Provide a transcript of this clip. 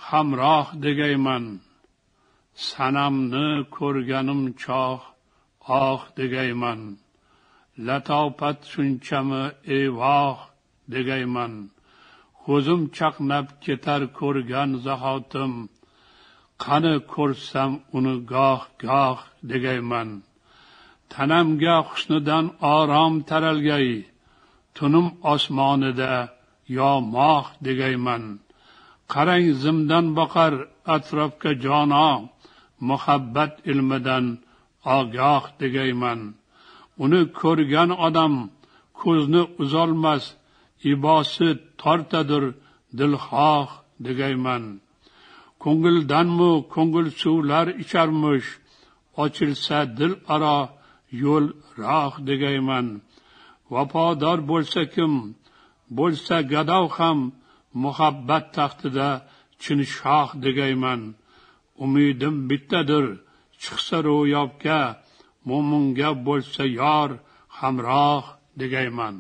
hamroh degayman. Sanamni ko'rganim choh, oh degayman. Latofat shunchami evoh degayman. Ko'zim chaqnab ketar ko'rgan zahotim, qani ko'rsam uni goh degayman. Tanamga husnidan orom taralgay, tunim osmonida yo moh degayman. Qarang zimdan boqar atrofga jono, muhabbat ilmidan ogoh degayman. Uni ko'rgan odam ko'zni uzolmas, ibosi tortadir dilxoh degayman. Ko'ngildanmu ko'ngil suvlar icharmish, ochilsa dil aro yo'l roh degayman. Vafodor bo'lsa kim, bo'lsa gadov ham, muhabbat taxtida chin shoh degayman. Umidim bittadir, chiqsa ro'yobga, mo'minga bo'lsa yor hamroh degayman.